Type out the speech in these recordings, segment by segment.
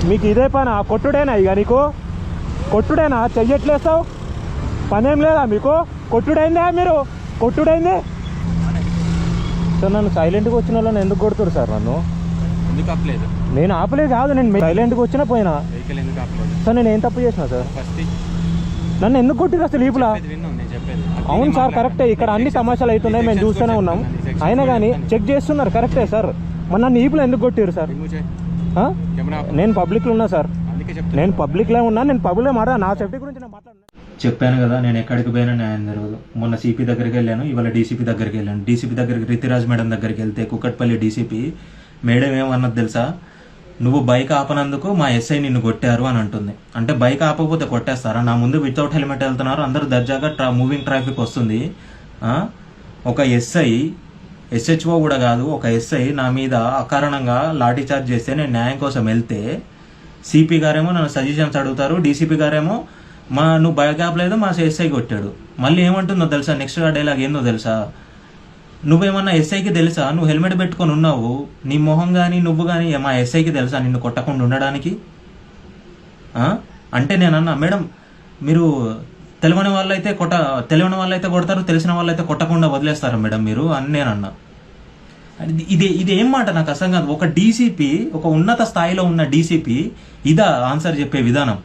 మీకు ఇదే పని కొట్టుడేనా ఇక నీకు కొట్టుడేనా చెయ్యట్లేస్తావు పనేం లేదా మీకు కొట్టుడైందే మీరు కొట్టుడైందే సార్ నన్ను సైలెంట్గా వచ్చిన వాళ్ళని ఎందుకు కొడుతురు సార్ నన్ను ఎందుకు ఆపలేదు నేను ఆపలేదు కాదు నేను సైలెంట్గా వచ్చినా పోయినా వెహికల్ ఎందుకు ఆపలేదు సార్ నేను ఏం తప్పు చేసిన సార్ ఫస్ట్ నన్ను ఎందుకు కొట్టిరు అసలు ఈపులా విన్నాను నేను చెప్పేది అవును సార్ కరెక్టే ఇక్కడ అన్ని సమస్యలు అవుతున్నాయి మేము చూస్తూనే ఉన్నాం అయినా కానీ చెక్ చేస్తున్నారు కరెక్టే సార్ మరి నన్ను ఈపులో ఎందుకు కొట్టిరు సార్ నేను పబ్లిక్లో ఉన్నా సార్ నేను పబ్లిక్లో ఉన్నా నేను పబ్లిక్లో నా సేఫ్టీ గురించి నేను మాట్లాడినా చెప్పాను కదా నేను ఎక్కడికి పోయినా న్యాయం జరగదు మొన్న సిపి దగ్గరికి వెళ్ళాను ఇవాళ డీసీపీ దగ్గరికి వెళ్ళాను డీసీపీ దగ్గరికి రితిరాజ్ మేడం దగ్గరికి వెళ్తే కుక్కట్పల్లి డీసీపీ మేడం ఏమన్నది తెలుసా నువ్వు బైక్ ఆపనందుకు మా ఎస్ఐ నిన్ను కొట్టారు అని అంటుంది అంటే బైక్ ఆపకపోతే కొట్టేస్తారా నా ముందు వితౌట్ హెల్మెట్ వెళ్తున్నారు అందరూ దర్జాగా మూవింగ్ ట్రాఫిక్ వస్తుంది ఒక ఎస్ఐ ఎస్హెచ్ఓ కూడా కాదు ఒక ఎస్ఐ నా మీద అకారణంగా లాఠీ చార్జ్ చేస్తే నేను న్యాయం కోసం వెళ్తే సిపి గారేమో నన్ను సజెషన్స్ అడుగుతారు డీసీపీ గారేమో నువ్వు బైక్ ఆపలేదు మా ఎస్ఐ కొట్టాడు మళ్ళీ ఏమంటుందో తెలుసా నెక్స్ట్ డైలాగ్ ఏందో తెలుసా నువ్వేమన్నా ఎస్ఐకి తెలుసా నువ్వు హెల్మెట్ పెట్టుకొని ఉన్నావు నీ మొహం కానీ నువ్వు కానీ మా ఎస్ఐకి తెలుసా నిన్ను కొట్టకుండా ఉండడానికి అంటే నేనన్నా మేడం మీరు తెలియని వాళ్ళైతే కొడతారు తెలిసిన వాళ్ళైతే కొట్టకుండా వదిలేస్తారు మేడం మీరు అని నేనన్నా ఇది ఏం మాట నాకు అసలు కాదు ఒక డీసీపీ ఒక ఉన్నత స్థాయిలో ఉన్న డీసీపీ ఇదా ఆన్సర్ చెప్పే విధానం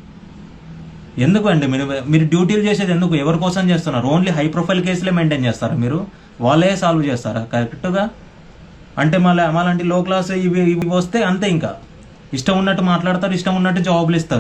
ఎందుకు అండి మీరు డ్యూటీలు చేసేది ఎందుకు ఎవరి కోసం చేస్తున్నారు ఓన్లీ హై ప్రొఫైల్ కేసులే మెయింటైన్ చేస్తారా మీరు వాళ్ళే సాల్వ్ చేస్తారా కరెక్ట్గా అంటే మళ్ళీ అలాంటి లో క్లాస్ ఇవి వస్తే అంతే ఇంకా ఇష్టం ఉన్నట్టు మాట్లాడతారు ఇష్టం ఉన్నట్టు జాబులు ఇస్తారు